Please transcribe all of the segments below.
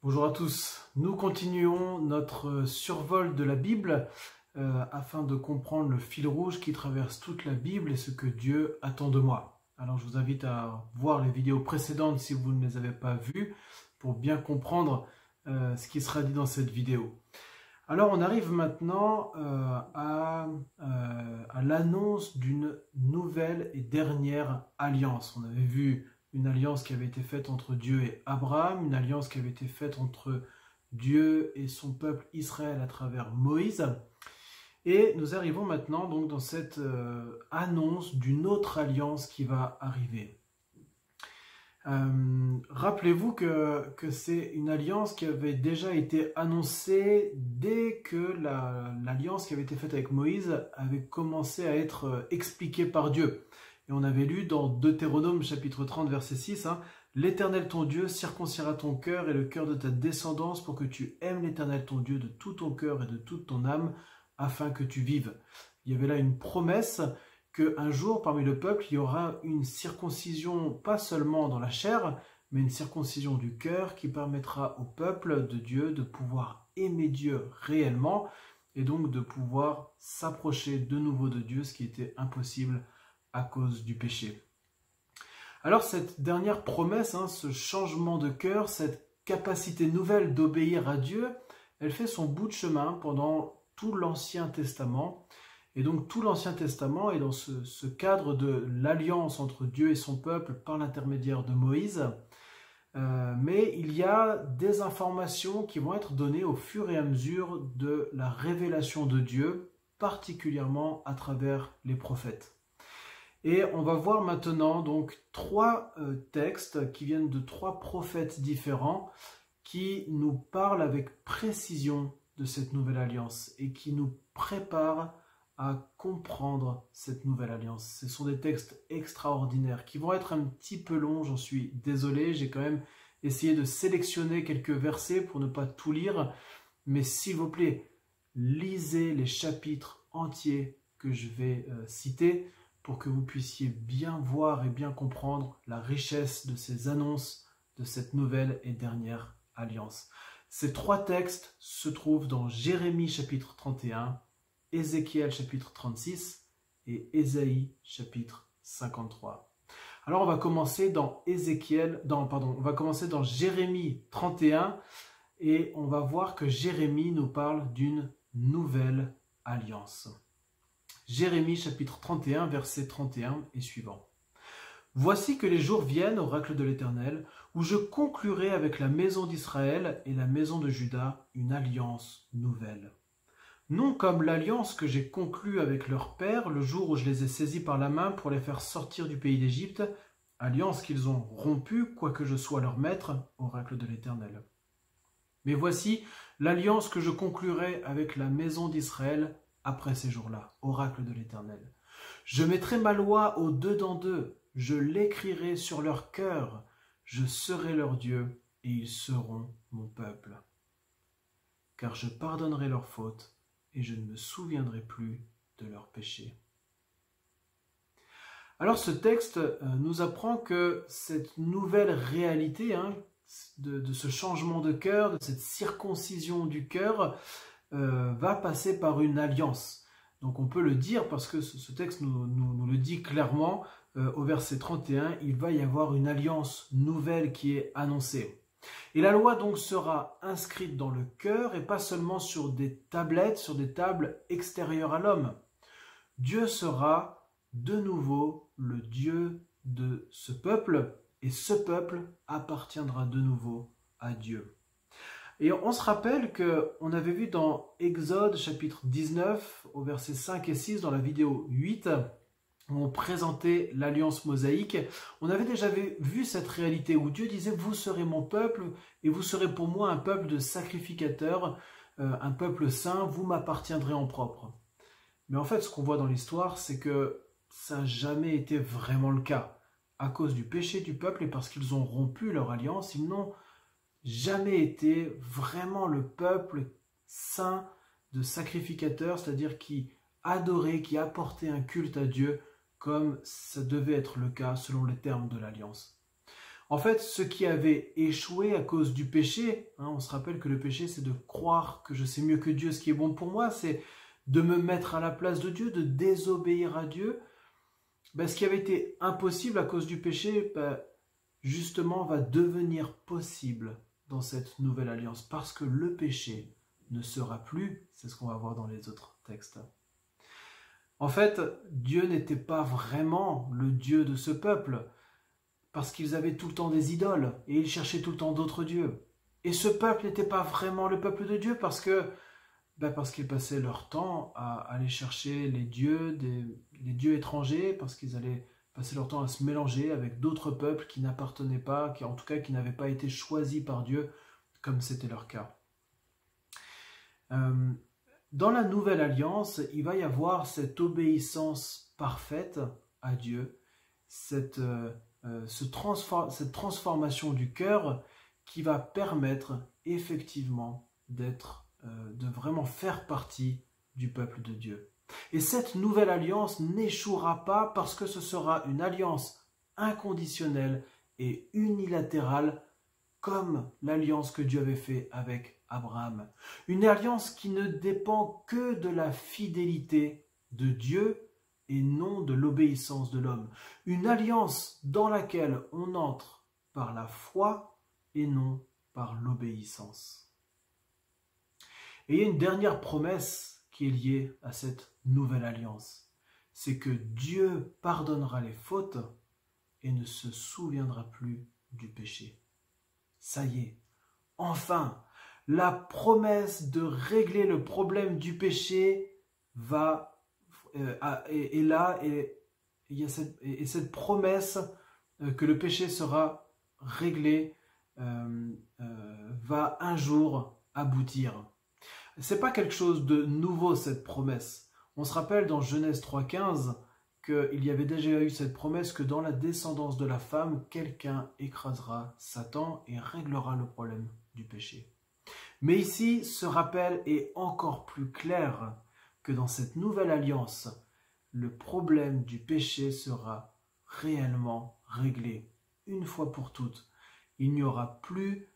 Bonjour à tous, nous continuons notre survol de la Bible afin de comprendre le fil rouge qui traverse toute la Bible et ce que Dieu attend de moi. Alors je vous invite à voir les vidéos précédentes si vous ne les avez pas vues pour bien comprendre ce qui sera dit dans cette vidéo. Alors on arrive maintenant à l'annonce d'une nouvelle et dernière alliance. On avait vu une alliance qui avait été faite entre Dieu et Abraham, une alliance qui avait été faite entre Dieu et son peuple Israël à travers Moïse. Et nous arrivons maintenant donc dans cette annonce d'une autre alliance qui va arriver. Rappelez-vous que c'est une alliance qui avait déjà été annoncée dès que l'alliance qui avait été faite avec Moïse avait commencé à être expliquée par Dieu. Et on avait lu dans Deutéronome chapitre 30 verset 6, l'Éternel ton Dieu circoncira ton cœur et le cœur de ta descendance pour que tu aimes l'Éternel ton Dieu de tout ton cœur et de toute ton âme afin que tu vives. Il y avait là une promesse qu'un jour parmi le peuple il y aura une circoncision pas seulement dans la chair mais une circoncision du cœur qui permettra au peuple de Dieu de pouvoir aimer Dieu réellement et donc de pouvoir s'approcher de nouveau de Dieu, ce qui était impossible à cause du péché. Alors cette dernière promesse, ce changement de cœur, cette capacité nouvelle d'obéir à Dieu, elle fait son bout de chemin pendant tout l'Ancien Testament. Et donc tout l'Ancien Testament est dans ce cadre de l'alliance entre Dieu et son peuple par l'intermédiaire de Moïse. Mais il y a des informations qui vont être données au fur et à mesure de la révélation de Dieu, particulièrement à travers les prophètes. Et on va voir maintenant donc trois textes qui viennent de trois prophètes différents qui nous parlent avec précision de cette nouvelle alliance et qui nous préparent à comprendre cette nouvelle alliance. Ce sont des textes extraordinaires qui vont être un petit peu longs, j'en suis désolé, j'ai quand même essayé de sélectionner quelques versets pour ne pas tout lire, mais s'il vous plaît, lisez les chapitres entiers que je vais citer pour que vous puissiez bien voir et bien comprendre la richesse de ces annonces de cette nouvelle et dernière alliance. Ces trois textes se trouvent dans Jérémie chapitre 31, Ézéchiel chapitre 36 et Ésaïe chapitre 53. Alors on va commencer dans Jérémie 31 et on va voir que Jérémie nous parle d'une nouvelle alliance. Jérémie chapitre 31 verset 31 et suivant. Voici que les jours viennent, oracle de l'Éternel, où je conclurai avec la maison d'Israël et la maison de Juda une alliance nouvelle. Non comme l'alliance que j'ai conclue avec leur père le jour où je les ai saisis par la main pour les faire sortir du pays d'Égypte, alliance qu'ils ont rompue, quoique je sois leur maître, oracle de l'Éternel. Mais voici l'alliance que je conclurai avec la maison d'Israël après ces jours-là, oracle de l'Éternel. Je mettrai ma loi au-dedans d'eux, je l'écrirai sur leur cœur, je serai leur Dieu et ils seront mon peuple. Car je pardonnerai leurs fautes et je ne me souviendrai plus de leurs péchés. Alors ce texte nous apprend que cette nouvelle réalité de ce changement de cœur, de cette circoncision du cœur, va passer par une alliance. Donc on peut le dire parce que ce texte nous le dit clairement au verset 31, il va y avoir une alliance nouvelle qui est annoncée. Et la loi donc sera inscrite dans le cœur et pas seulement sur des tablettes, sur des tables extérieures à l'homme. Dieu sera de nouveau le Dieu de ce peuple et ce peuple appartiendra de nouveau à Dieu. Et on se rappelle qu'on avait vu dans Exode chapitre 19 au verset 5 et 6 dans la vidéo 8 où on présentait l'alliance mosaïque, on avait déjà vu cette réalité où Dieu disait « Vous serez mon peuple et vous serez pour moi un peuple de sacrificateurs, un peuple saint, vous m'appartiendrez en propre. » Mais en fait, ce qu'on voit dans l'histoire, c'est que ça n'a jamais été vraiment le cas. À cause du péché du peuple et parce qu'ils ont rompu leur alliance, ils n'ont jamais été vraiment le peuple saint de sacrificateurs, c'est-à-dire qui adorait, qui apportait un culte à Dieu comme ça devait être le cas selon les termes de l'alliance. En fait, ce qui avait échoué à cause du péché, hein, on se rappelle que le péché, c'est de croire que je sais mieux que Dieu ce qui est bon pour moi, c'est de me mettre à la place de Dieu, de désobéir à Dieu. Ce qui avait été impossible à cause du péché, justement, va devenir possible dans cette nouvelle alliance, parce que le péché ne sera plus, c'est ce qu'on va voir dans les autres textes. En fait, Dieu n'était pas vraiment le Dieu de ce peuple, parce qu'ils avaient tout le temps des idoles, et ils cherchaient tout le temps d'autres dieux. Et ce peuple n'était pas vraiment le peuple de Dieu, parce qu'ils passaient leur temps à aller chercher les dieux étrangers, parce qu'ils allaient passer leur temps à se mélanger avec d'autres peuples qui n'appartenaient pas, en tout cas qui n'avaient pas été choisis par Dieu, comme c'était leur cas. Dans la nouvelle alliance, il va y avoir cette obéissance parfaite à Dieu, cette transformation du cœur qui va permettre effectivement de vraiment faire partie du peuple de Dieu. Et cette nouvelle alliance n'échouera pas parce que ce sera une alliance inconditionnelle et unilatérale comme l'alliance que Dieu avait faite avec Abraham. Une alliance qui ne dépend que de la fidélité de Dieu et non de l'obéissance de l'homme. Une alliance dans laquelle on entre par la foi et non par l'obéissance. Et il y a une dernière promesse qui est liée à cette nouvelle alliance. C'est que Dieu pardonnera les fautes et ne se souviendra plus du péché. Ça y est, enfin, la promesse de régler le problème du péché est là, et il y a cette promesse que le péché sera réglé va un jour aboutir. C'est pas quelque chose de nouveau, cette promesse. On se rappelle dans Genèse 3,15 qu'il y avait déjà eu cette promesse que dans la descendance de la femme, quelqu'un écrasera Satan et réglera le problème du péché. Mais ici, ce rappel est encore plus clair que dans cette nouvelle alliance, le problème du péché sera réellement réglé, une fois pour toutes. Il n'y aura plus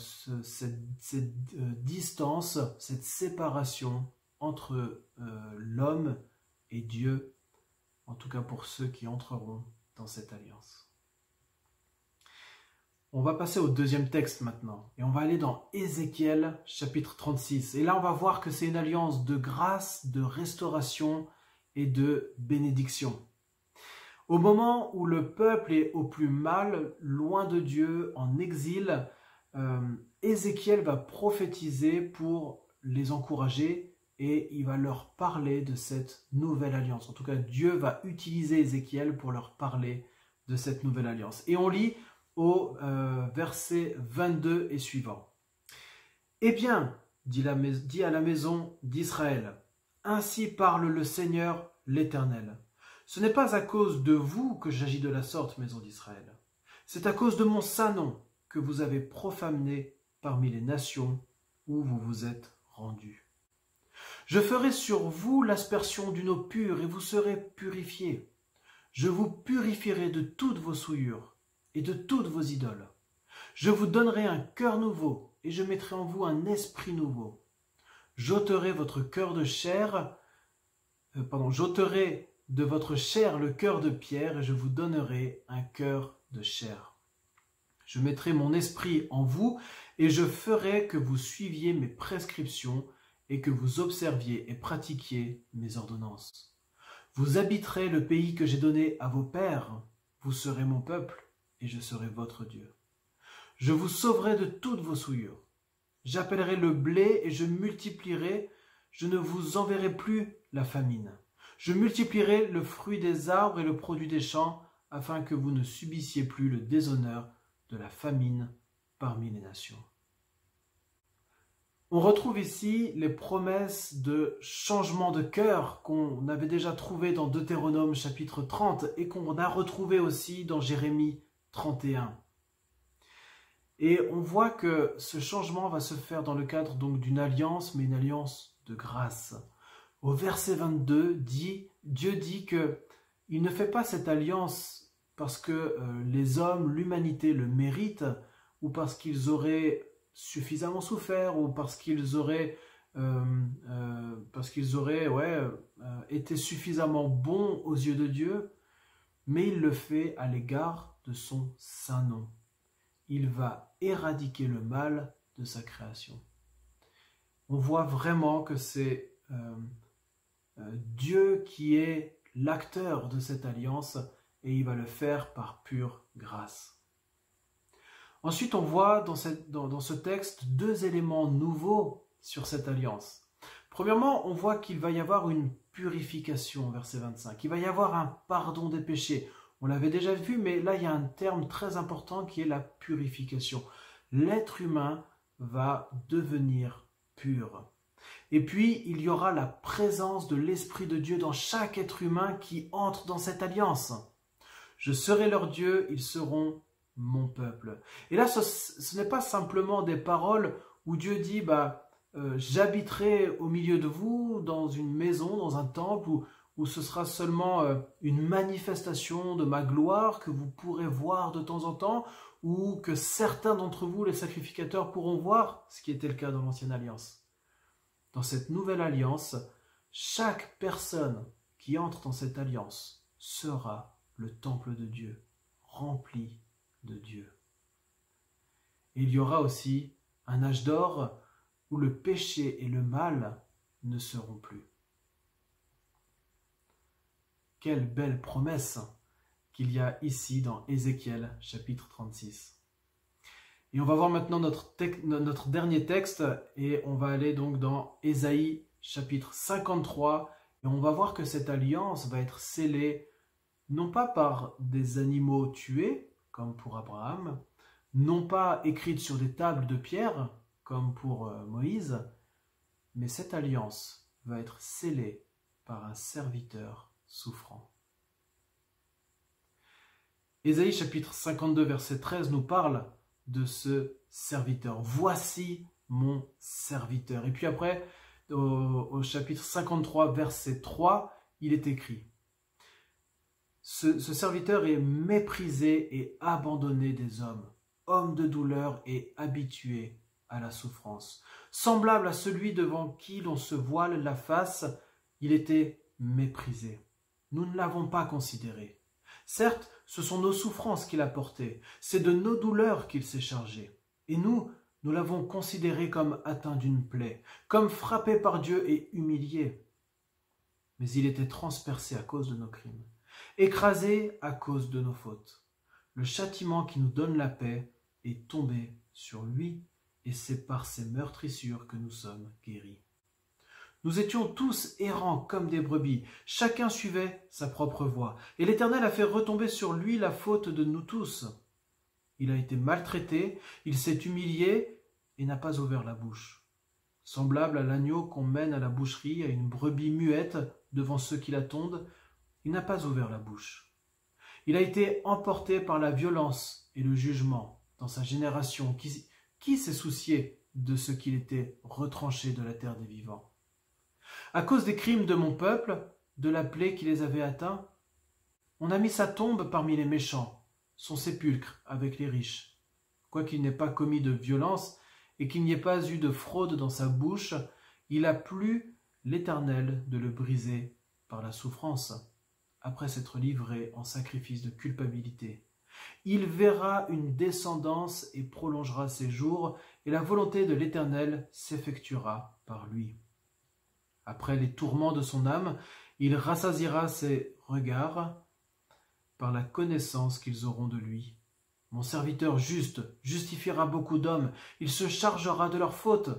cette distance, cette séparation entre l'homme et Dieu, en tout cas pour ceux qui entreront dans cette alliance. On va passer au deuxième texte maintenant, et on va aller dans Ézéchiel chapitre 36. Et là on va voir que c'est une alliance de grâce, de restauration et de bénédiction. Au moment où le peuple est au plus mal, loin de Dieu, en exil, Ézéchiel va prophétiser pour les encourager et il va leur parler de cette nouvelle alliance. En tout cas, Dieu va utiliser Ézéchiel pour leur parler de cette nouvelle alliance. Et on lit au verset 22 et suivant. « Eh bien, dit à la maison d'Israël, ainsi parle le Seigneur l'Éternel. Ce n'est pas à cause de vous que j'agis de la sorte, maison d'Israël. C'est à cause de mon saint nom que vous avez profané parmi les nations où vous vous êtes rendus. Je ferai sur vous l'aspersion d'une eau pure et vous serez purifiés. Je vous purifierai de toutes vos souillures et de toutes vos idoles. Je vous donnerai un cœur nouveau et je mettrai en vous un esprit nouveau. J'ôterai votre cœur de chair, j'ôterai de votre chair le cœur de pierre et je vous donnerai un cœur de chair. Je mettrai mon esprit en vous et je ferai que vous suiviez mes prescriptions et que vous observiez et pratiquiez mes ordonnances. Vous habiterez le pays que j'ai donné à vos pères, vous serez mon peuple et je serai votre Dieu. Je vous sauverai de toutes vos souillures. J'appellerai le blé et je multiplierai, je ne vous enverrai plus la famine. Je multiplierai le fruit des arbres et le produit des champs, afin que vous ne subissiez plus le déshonneur de la famine parmi les nations. » On retrouve ici les promesses de changement de cœur qu'on avait déjà trouvées dans Deutéronome chapitre 30 et qu'on a retrouvées aussi dans Jérémie 31. Et on voit que ce changement va se faire dans le cadre donc d'une alliance, mais une alliance de grâce. Au verset 22, Dieu dit qu'il ne fait pas cette alliance parce que les hommes, l'humanité le méritent, ou parce qu'ils auraient suffisamment souffert, ou parce qu'ils auraient, été suffisamment bons aux yeux de Dieu, mais il le fait à l'égard de son saint nom. Il va éradiquer le mal de sa création. On voit vraiment que c'est Dieu qui est l'acteur de cette alliance, et il va le faire par pure grâce. Ensuite, on voit dans ce texte deux éléments nouveaux sur cette alliance. Premièrement, on voit qu'il va y avoir une purification, verset 25. Il va y avoir un pardon des péchés. On l'avait déjà vu, mais là, il y a un terme très important qui est la purification. L'être humain va devenir pur. Et puis, il y aura la présence de l'Esprit de Dieu dans chaque être humain qui entre dans cette alliance. Je serai leur Dieu, ils seront mon peuple. Et là, ce n'est pas simplement des paroles où Dieu dit j'habiterai au milieu de vous dans une maison, dans un temple, où ce sera seulement une manifestation de ma gloire que vous pourrez voir de temps en temps, ou que certains d'entre vous, les sacrificateurs, pourront voir, ce qui était le cas dans l'ancienne alliance. Dans cette nouvelle alliance, chaque personne qui entre dans cette alliance sera le temple de Dieu, rempli de Dieu. Et il y aura aussi un âge d'or où le péché et le mal ne seront plus. Quelle belle promesse qu'il y a ici dans Ézéchiel chapitre 36. Et on va voir maintenant notre dernier texte, et on va aller donc dans Ésaïe chapitre 53, et on va voir que cette alliance va être scellée non pas par des animaux tués, comme pour Abraham, non pas écrite sur des tables de pierre, comme pour Moïse, mais cette alliance va être scellée par un serviteur souffrant. Ésaïe chapitre 52 verset 13 nous parle de ce serviteur. Voici mon serviteur. Et puis après, au chapitre 53 verset 3, il est écrit: ce serviteur est méprisé et abandonné des hommes, homme de douleur et habitué à la souffrance. Semblable à celui devant qui l'on se voile la face, il était méprisé. Nous ne l'avons pas considéré. Certes, ce sont nos souffrances qu'il a portées, c'est de nos douleurs qu'il s'est chargé. Et nous l'avons considéré comme atteint d'une plaie, comme frappé par Dieu et humilié. Mais il était transpercé à cause de nos crimes, écrasé à cause de nos fautes. Le châtiment qui nous donne la paix est tombé sur lui, et c'est par ses meurtrissures que nous sommes guéris. Nous étions tous errants comme des brebis, chacun suivait sa propre voie, et l'Éternel a fait retomber sur lui la faute de nous tous. Il a été maltraité, il s'est humilié et n'a pas ouvert la bouche. Semblable à l'agneau qu'on mène à la boucherie, à une brebis muette devant ceux qui la tondent, il n'a pas ouvert la bouche. Il a été emporté par la violence et le jugement dans sa génération. Qui s'est soucié de ce qu'il était retranché de la terre des vivants? À cause des crimes de mon peuple, de la plaie qui les avait atteints, on a mis sa tombe parmi les méchants, son sépulcre avec les riches. Quoiqu'il n'ait pas commis de violence et qu'il n'y ait pas eu de fraude dans sa bouche, il a plu l'Éternel de le briser par la souffrance, après s'être livré en sacrifice de culpabilité. Il verra une descendance et prolongera ses jours, et la volonté de l'Éternel s'effectuera par lui. Après les tourments de son âme, il rassasiera ses regards par la connaissance qu'ils auront de lui. Mon serviteur juste justifiera beaucoup d'hommes, il se chargera de leurs fautes.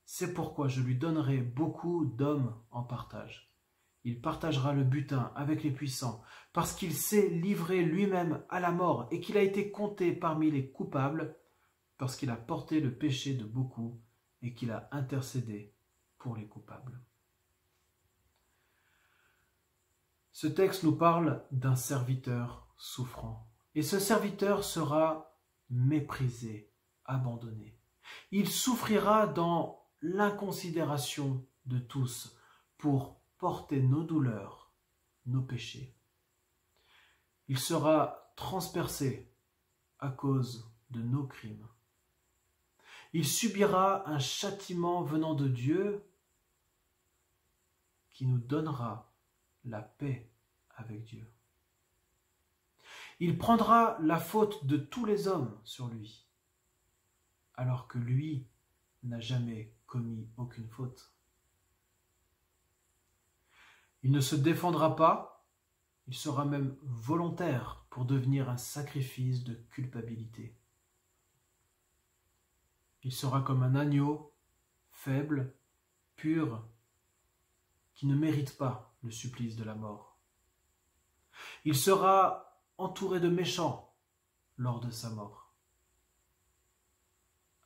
C'est pourquoi je lui donnerai beaucoup d'hommes en partage. Il partagera le butin avec les puissants, parce qu'il s'est livré lui-même à la mort et qu'il a été compté parmi les coupables, parce qu'il a porté le péché de beaucoup et qu'il a intercédé pour les coupables. Ce texte nous parle d'un serviteur souffrant. Et ce serviteur sera méprisé, abandonné. Il souffrira dans l'inconsidération de tous pour porter nos douleurs, nos péchés. Il sera transpercé à cause de nos crimes. Il subira un châtiment venant de Dieu qui nous donnera la paix avec Dieu. Il prendra la faute de tous les hommes sur lui, alors que lui n'a jamais commis aucune faute. Il ne se défendra pas, il sera même volontaire pour devenir un sacrifice de culpabilité. Il sera comme un agneau, faible, pur, qui ne mérite pas le supplice de la mort. Il sera entouré de méchants lors de sa mort,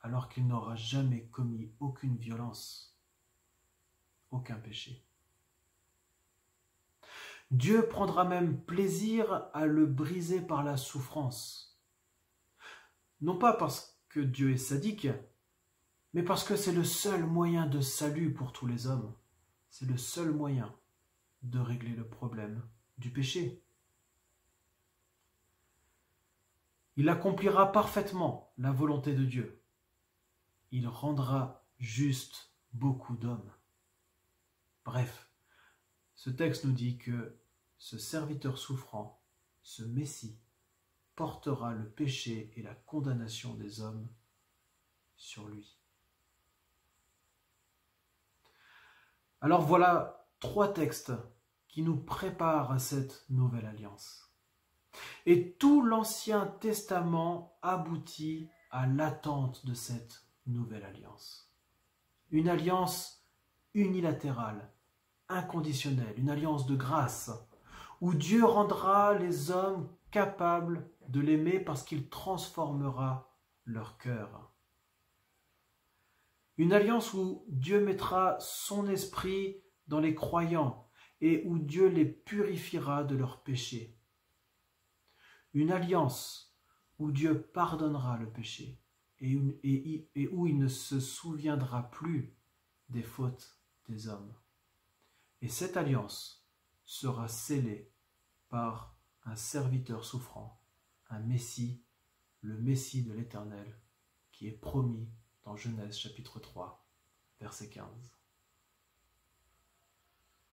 alors qu'il n'aura jamais commis aucune violence, aucun péché. Dieu prendra même plaisir à le briser par la souffrance. Non pas parce que Dieu est sadique, mais parce que c'est le seul moyen de salut pour tous les hommes. C'est le seul moyen de régler le problème du péché. Il accomplira parfaitement la volonté de Dieu. Il rendra juste beaucoup d'hommes. Bref, ce texte nous dit que ce serviteur souffrant, ce Messie, portera le péché et la condamnation des hommes sur lui. Alors voilà 3 textes qui nous préparent à cette nouvelle alliance. Et tout l'Ancien Testament aboutit à l'attente de cette nouvelle alliance. Une alliance unilatérale, inconditionnelle, une alliance de grâce, où Dieu rendra les hommes capables de l'aimer parce qu'il transformera leur cœur. Une alliance où Dieu mettra son esprit dans les croyants et où Dieu les purifiera de leurs péchés. Une alliance où Dieu pardonnera le péché et où il ne se souviendra plus des fautes des hommes. Et cette alliance sera scellée par un serviteur souffrant, un Messie, le Messie de l'Éternel, qui est promis dans Genèse chapitre 3, verset 15.